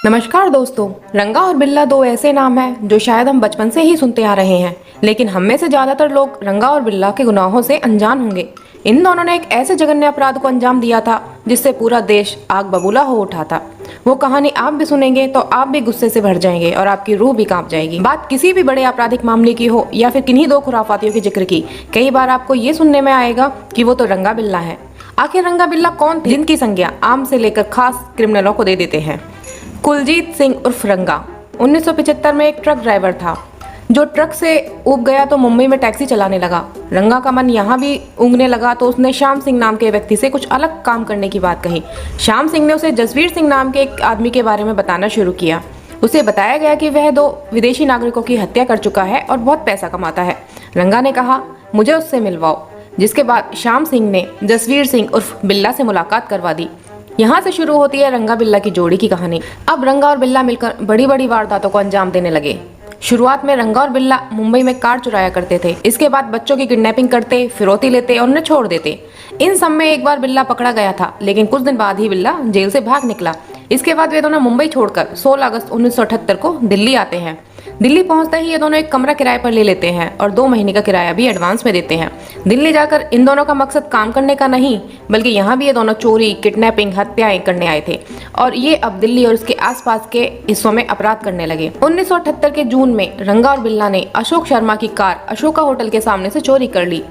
नमस्कार दोस्तों। रंगा और बिल्ला दो ऐसे नाम हैं जो शायद हम बचपन से ही सुनते आ रहे हैं, लेकिन हम में से ज्यादातर लोग रंगा और बिल्ला के गुनाहों से अनजान होंगे। इन दोनों ने एक ऐसे जघन्य अपराध को अंजाम दिया था जिससे पूरा देश आग बबूला हो उठा था। वो कहानी आप भी सुनेंगे तो आप भी गुस्से से भर जाएंगे और आपकी रूह भी कांप जाएगी। बात किसी भी बड़े आपराधिक मामले की हो या फिर किन्हीं दो खुराफातियों के जिक्र की, कई बार आपको ये सुनने में आएगा कि वो तो रंगा बिल्ला है। आखिर रंगा बिल्ला कौन थे जिनकी संज्ञा आम से लेकर खास क्रिमिनलों को दे देते हैं? कुलजीत सिंह उर्फ रंगा 1975 में एक ट्रक ड्राइवर था जो ट्रक से ऊब गया तो मुंबई में टैक्सी चलाने लगा। रंगा का मन यहाँ भी ऊँगने लगा तो उसने श्याम सिंह नाम के व्यक्ति से कुछ अलग काम करने की बात कही। श्याम सिंह ने उसे जसवीर सिंह नाम के एक आदमी के बारे में बताना शुरू किया। उसे बताया गया कि वह 2 विदेशी नागरिकों की हत्या कर चुका है और बहुत पैसा कमाता है। रंगा ने कहा, मुझे उससे मिलवाओ, जिसके बाद श्याम सिंह ने जसवीर सिंह उर्फ बिल्ला से मुलाकात करवा दी। यहाँ से शुरू होती है रंगा बिल्ला की जोड़ी की कहानी। अब रंगा और बिल्ला मिलकर बड़ी बड़ी वारदातों को अंजाम देने लगे। शुरुआत में रंगा और बिल्ला मुंबई में कार चुराया करते थे। इसके बाद बच्चों की किडनैपिंग करते, फिरौती लेते और उन्हें छोड़ देते। इन सब में एक बार बिल्ला पकड़ा गया था, लेकिन कुछ दिन बाद ही बिल्ला जेल से भाग निकला। इसके बाद वे दोनों मुंबई छोड़कर 16 अगस्त 1978 को दिल्ली आते हैं। दिल्ली पहुंचते ही ये दोनों एक कमरा किराए पर ले लेते हैं और 2 महीने का किराया भी एडवांस में देते हैं। दिल्ली जाकर इन दोनों का मकसद काम करने का नहीं, बल्कि यहाँ भी ये दोनों चोरी, किडनैपिंग, हत्याएं करने आए थे और ये अब दिल्ली और उसके आसपास के हिस्सों में अपराध करने लगे। 1978 के जून में रंगा और बिल्ला ने अशोक शर्मा की कार अशोका होटल के सामने से चोरी कर ली।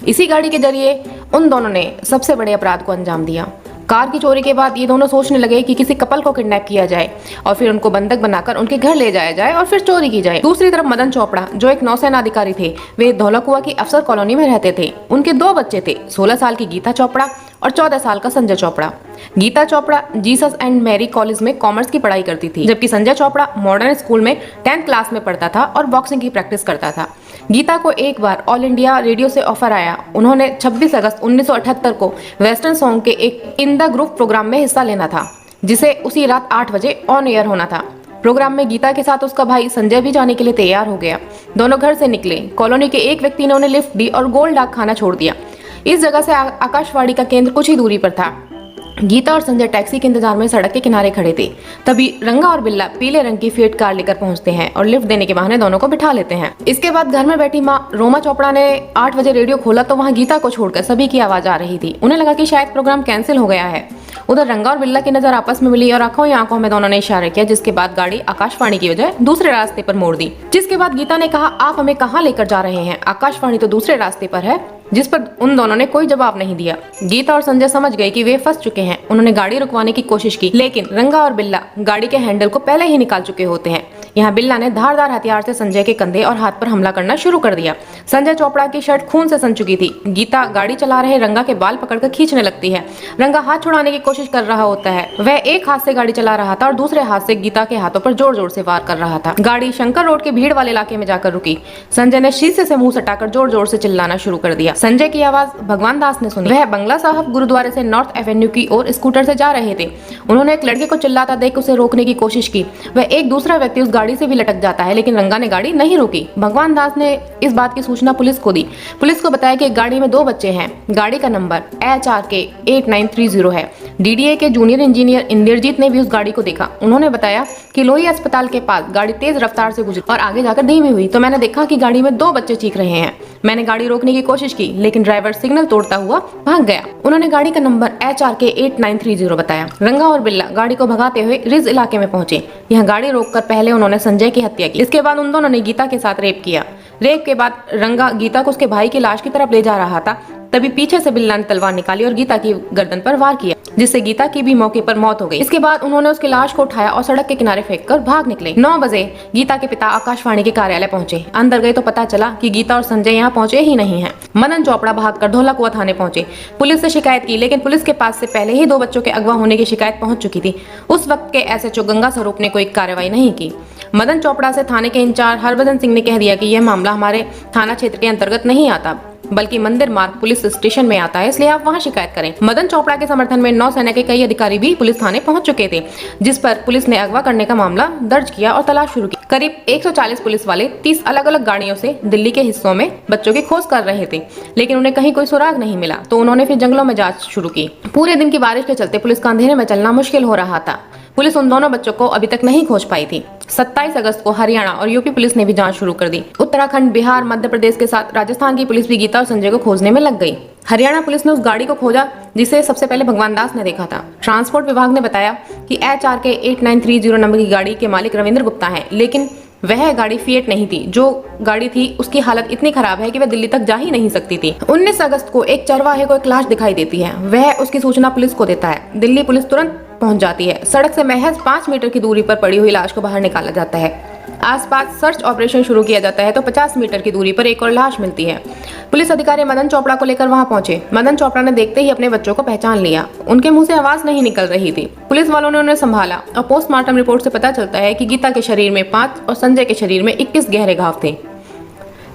इसी गाड़ी के जरिए उन दोनों ने सबसे बड़े अपराध को अंजाम दिया। कार की चोरी के बाद ये दोनों सोचने लगे कि किसी कपल को किडनैप किया जाए और फिर उनको बंधक बनाकर उनके घर ले जाया जाए और फिर चोरी की जाए। दूसरी तरफ मदन चोपड़ा, जो एक नौसेना अधिकारी थे, वे धौलाकुआ की अफसर कॉलोनी में रहते थे। उनके 2 बच्चे थे, 16 साल की गीता चोपड़ा और 14 साल का Sanjay Chopra. Geeta Chopra Jesus and Mary college में कॉमर्स की पढ़ाई करती थी, जबकि संजय चोपड़ा मॉडर्न स्कूल में 10th क्लास में पढ़ता था और बॉक्सिंग की प्रैक्टिस करता था। गीता को एक बार ऑल इंडिया रेडियो से ऑफर आया। उन्होंने 26 अगस्त 1978 को वेस्टर्न सॉन्ग के एक इन द ग्रुप प्रोग्राम में हिस्सा लेना था, जिसे उसी रात 8 बजे ऑन एयर होना था। प्रोग्राम में गीता के साथ उसका भाई संजय भी जाने के लिए तैयार हो गया। दोनों घर से निकले। कॉलोनी के एक व्यक्ति ने उन्हें लिफ्ट दी और गोल डाक खाना छोड़ दिया। इस जगह से आकाशवाणी का केंद्र कुछ ही दूरी पर था। गीता और संजय टैक्सी के इंतजार में सड़क के किनारे खड़े थे। तभी रंगा और बिल्ला पीले रंग की फिएट कार लेकर पहुंचते हैं और लिफ्ट देने के बहाने दोनों को बिठा लेते हैं। इसके बाद घर में बैठी माँ रोमा चोपड़ा ने 8 बजे रेडियो खोला तो वहां गीता को छोड़कर सभी की आवाज आ रही थी। उन्हें लगा कि शायद प्रोग्राम कैंसिल हो गया है। उधर रंगा और बिल्ला की नजर आपस में मिली और आंखों ही आंखों में दोनों ने इशारा किया, जिसके बाद गाड़ी आकाशवाणी की बजाय दूसरे रास्ते पर मोड़ दी। जिसके बाद गीता ने कहा, आप हमें कहाँ लेकर जा रहे हैं? आकाशवाणी तो दूसरे रास्ते पर है। जिस पर उन दोनों ने कोई जवाब नहीं दिया। गीता और संजय समझ गए कि वे फंस चुके हैं। उन्होंने गाड़ी रुकवाने की कोशिश की, लेकिन रंगा और बिल्ला गाड़ी के हैंडल को पहले ही निकाल चुके होते हैं। यहाँ बिल्ला ने धारदार हथियार से संजय के कंधे और हाथ पर हमला करना शुरू कर दिया। संजय चोपड़ा की शर्ट खून से सन चुकी थी। गीता गाड़ी चला रहे रंगा के बाल पकड़कर खींचने लगती है। रंगा हाथ छुड़ाने की कोशिश कर रहा होता है। वह एक हाथ से गाड़ी चला रहा था और दूसरे हाथ से गीता के हाथों पर जोर जोर से वार कर रहा था। गाड़ी शंकर रोड के भीड़ वाले इलाके में जाकर रुकी। संजय ने शीशे से मुंह सटाकर जोर जोर से चिल्लाना शुरू कर दिया। संजय की आवाज भगवान दास ने सुनी। वह बंगला साहब गुरुद्वारे से नॉर्थ एवेन्यू की ओर स्कूटर से जा रहे थे। उन्होंने एक लड़के को चिल्लाता देख उसे रोकने की कोशिश की। वह एक दूसरा व्यक्ति उस गाड़ी से भी लटक जाता है, लेकिन रंगा ने गाड़ी नहीं रोकी। भगवान दास ने इस बात की सूचना पुलिस को दी। पुलिस को बताया कि एक गाड़ी में 2 बच्चे हैं। गाड़ी का नंबर HRK 8930 है। DDA के जूनियर इंजीनियर इंद्रजीत ने भी उस गाड़ी को देखा। उन्होंने बताया कि लोही अस्पताल के पास गाड़ी तेज रफ्तार से गुजरी और आगे जाकर धीमी हुई तो मैंने देखा कि गाड़ी में 2 बच्चे चीख रहे हैं। मैंने गाड़ी रोकने की कोशिश की, लेकिन ड्राइवर सिग्नल तोड़ता हुआ भाग गया। उन्होंने गाड़ी का नंबर HRK 8930 बताया। रंगा और बिल्ला गाड़ी को भगाते हुए रिज इलाके में पहुंचे। यहाँ गाड़ी रोककर पहले उन्होंने संजय की हत्या की। इसके बाद उन दोनों ने गीता के साथ रेप किया। रेप के बाद रंगा गीता को उसके भाई की लाश की तरफ ले जा रहा था, तभी पीछे से बिल्ला ने तलवार निकाली और गीता की गर्दन पर वार किया, जिससे गीता की भी मौके पर मौत हो गई। इसके बाद उन्होंने उसकी लाश को उठाया और सड़क के किनारे फेंककर भाग निकले। 9 बजे गीता के पिता आकाशवाणी के कार्यालय पहुंचे। अंदर गए तो पता चला कि गीता और संजय यहाँ पहुंचे ही नहीं हैं। मदन चोपड़ा भागकर धौलाकुआ थाने पहुंचे। पुलिस से शिकायत की, लेकिन पुलिस के पास से पहले ही 2 बच्चों के अगवा होने की शिकायत पहुंच चुकी थी। उस वक्त के SHO गंगा स्वरूप ने कोई कार्रवाई नहीं की। मदन चोपड़ा से थाने के इंचार्ज हरभजन सिंह ने कह दिया कि यह मामला हमारे थाना क्षेत्र के अंतर्गत नहीं आता। बल्कि मंदिर मार्ग पुलिस स्टेशन में आता है, इसलिए आप वहां शिकायत करें। मदन चोपड़ा के समर्थन में नौसेना के कई अधिकारी भी पुलिस थाने पहुंच चुके थे, जिस पर पुलिस ने अगवा करने का मामला दर्ज किया और तलाश शुरू की। करीब 140 पुलिस वाले 30 अलग अलग गाड़ियों से दिल्ली के हिस्सों में बच्चों की खोज कर रहे थे, लेकिन उन्हें कहीं कोई सुराग नहीं मिला, तो उन्होंने फिर जंगलों में जांच शुरू की। पूरे दिन की बारिश के चलते पुलिस का अंधेरे में चलना मुश्किल हो रहा था। पुलिस उन दोनों बच्चों को अभी तक नहीं खोज पाई थी। 27 अगस्त को हरियाणा और यूपी पुलिस ने भी जांच शुरू कर दी। उत्तराखंड, बिहार, मध्य प्रदेश के साथ राजस्थान की पुलिस भी गीता और संजय को खोजने में लग गई। हरियाणा पुलिस ने उस गाड़ी को खोजा जिसे सबसे पहले भगवान दास ने देखा था। ट्रांसपोर्ट विभाग ने बताया कि HRK 8930 नंबर की गाड़ी के मालिक रविंद्र गुप्ता हैं, लेकिन वह गाड़ी फिएट नहीं थी। जो गाड़ी थी उसकी हालत इतनी खराब है कि वह दिल्ली तक जा ही नहीं सकती थी। 19 अगस्त को एक चरवाहे को एक लाश दिखाई देती है। वह उसकी सूचना पुलिस को देता है। दिल्ली पुलिस तुरंत पहुंच जाती है। सड़क से महज 5 मीटर की दूरी पर पड़ी हुई लाश को बाहर निकाला जाता है। आसपास सर्च ऑपरेशन शुरू किया जाता है तो 50 मीटर की दूरी पर एक और लाश मिलती है। पुलिस अधिकारी मदन चोपड़ा को लेकर वहां पहुंचे। मदन चोपड़ा ने देखते ही अपने बच्चों को पहचान लिया। उनके मुंह से आवाज नहीं निकल रही थी। पुलिस वालों ने उन्हें संभाला और पोस्टमार्टम रिपोर्ट से पता चलता है कि गीता के शरीर में 5 और संजय के शरीर में 21 गहरे घाव थे।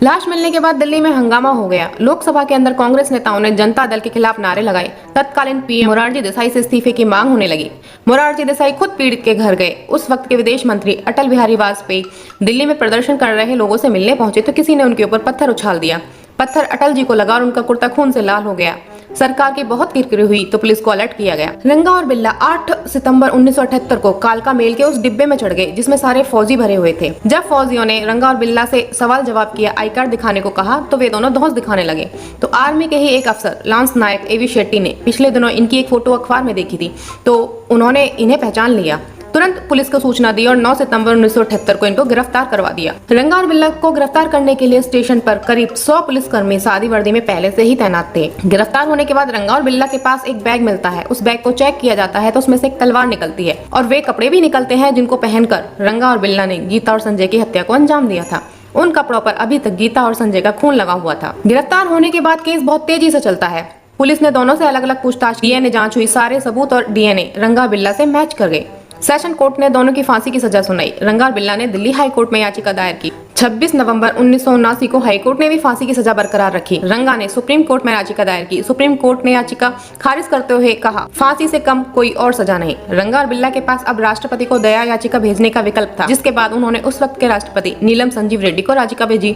लाश मिलने के बाद दिल्ली में हंगामा हो गया। लोकसभा के अंदर कांग्रेस नेताओं ने जनता दल के खिलाफ नारे लगाए। तत्कालीन पीएम मोरारजी देसाई से इस्तीफे की मांग होने लगी। मोरारजी देसाई खुद पीड़ित के घर गए। उस वक्त के विदेश मंत्री अटल बिहारी वाजपेयी दिल्ली में प्रदर्शन कर रहे लोगों से मिलने पहुंचे तो किसी ने उनके ऊपर पत्थर उछाल दिया। पत्थर अटल जी को लगा और उनका कुर्ता खून से लाल हो गया। सरकार की बहुत किरकिरी हुई तो पुलिस को अलर्ट किया गया। रंगा और बिल्ला 8 सितंबर 1978 को कालका मेल के उस डिब्बे में चढ़ गए जिसमें सारे फौजी भरे हुए थे। जब फौजियों ने रंगा और बिल्ला से सवाल जवाब किया, आई कार्ड दिखाने को कहा, तो वे दोनों धौंस दिखाने लगे। तो आर्मी के ही एक अफसर लांस नायक एवी शेट्टी ने पिछले दिनों इनकी एक फोटो अखबार में देखी थी, तो उन्होंने इन्हें पहचान लिया। तुरंत पुलिस को सूचना दी और 9 सितंबर 1978 को इनको गिरफ्तार करवा दिया। रंगा और बिल्ला को गिरफ्तार करने के लिए स्टेशन पर करीब 100 पुलिसकर्मी सादी वर्दी में पहले से ही तैनात थे। गिरफ्तार होने के बाद रंगा और बिल्ला के पास एक बैग मिलता है। उस बैग को चेक किया जाता है तो उसमें से एक तलवार निकलती है और वे कपड़े भी निकलते हैं जिनको पहनकर रंगा और बिल्ला ने गीता और संजय की हत्या को अंजाम दिया था। उन कपड़ों पर अभी तक गीता और संजय का खून लगा हुआ था। गिरफ्तार होने के बाद केस बहुत तेजी से चलता है। पुलिस ने दोनों से अलग अलग पूछताछ, डीएनए जांच हुई। सारे सबूत और डीएनए रंगा बिल्ला से मैच कर गए। सेशन कोर्ट ने दोनों की फांसी की सजा सुनाई। रंगा और बिल्ला ने दिल्ली हाई कोर्ट में याचिका दायर की। 26 नवंबर 1979 को हाई कोर्ट ने भी फांसी की सजा बरकरार रखी। रंगा ने सुप्रीम कोर्ट में याचिका दायर की। सुप्रीम कोर्ट ने याचिका खारिज करते हुए कहा, फांसी से कम कोई और सजा नहीं। रंगा और बिल्ला के पास अब राष्ट्रपति को दया याचिका भेजने का विकल्प था, जिसके बाद उन्होंने उस वक्त के राष्ट्रपति नीलम संजीव रेड्डी को याचिका भेजी।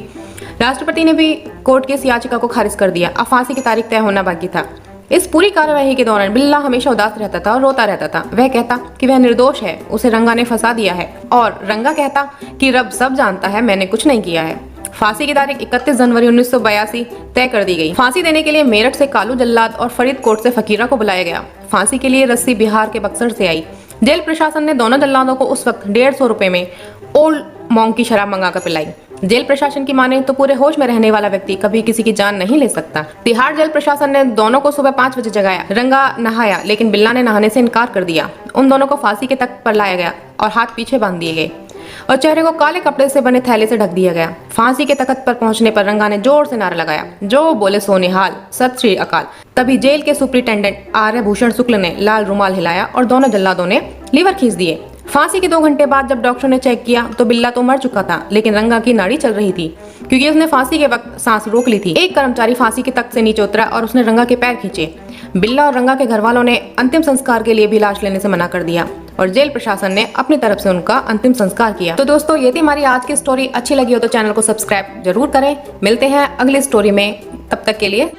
राष्ट्रपति ने भी कोर्ट की इस याचिका को खारिज कर दिया। अब फांसी की तारीख तय होना बाकी था। इस पूरी कार्यवाही के दौरान बिल्ला हमेशा उदास रहता था और रोता रहता था। वह कहता कि वह निर्दोष है, उसे रंगा ने फंसा दिया है, और रंगा कहता कि रब सब जानता है, मैंने कुछ नहीं किया है। फांसी की तारीख 31 जनवरी 1982 तय कर दी गई। फांसी देने के लिए मेरठ से कालू जल्लाद और फरीदकोट से फकीरा को बुलाया गया। फांसी के लिए रस्सी बिहार के बक्सर से आई। जेल प्रशासन ने दोनों जल्लादों को उस वक्त 150 रुपए में ओल्ड मॉन्क की शराब मंगाकर पिलाई। जेल प्रशासन की माने तो पूरे होश में रहने वाला व्यक्ति कभी किसी की जान नहीं ले सकता। तिहाड़ जेल प्रशासन ने दोनों को सुबह 5 बजे जगाया। रंगा नहाया, लेकिन बिल्ला ने नहाने से इनकार कर दिया। उन दोनों को फांसी के तख्त पर लाया गया और हाथ पीछे बांध दिए गए और चेहरे को काले कपड़े से बने थैले से ढक दिया गया। फांसी के तख्त पर पहुंचने पर रंगा ने जोर से नारा लगाया, जो बोले सो निहाल, सत श्री अकाल। तभी जेल के सुप्रिंटेंडेंट आर्यभूषण शुक्ल ने लाल रुमाल हिलाया और दोनों जल्लादों ने लीवर खींच दिए। फांसी के 2 घंटे बाद जब डॉक्टर ने चेक किया तो बिल्ला तो मर चुका था, लेकिन रंगा की नाड़ी चल रही थी क्योंकि उसने फांसी के वक्त सांस रोक ली थी। एक कर्मचारी फांसी के तख्त से नीचे उतरा और उसने रंगा के पैर खींचे। बिल्ला और रंगा के घर वालों ने अंतिम संस्कार के लिए भी लाश लेने से मना कर दिया और जेल प्रशासन ने अपनी तरफ से उनका अंतिम संस्कार किया। तो दोस्तों, ये थी हमारी आज की स्टोरी। अच्छी लगी हो तो चैनल को सब्सक्राइब जरूर करें। मिलते हैं अगली स्टोरी में, तब तक के लिए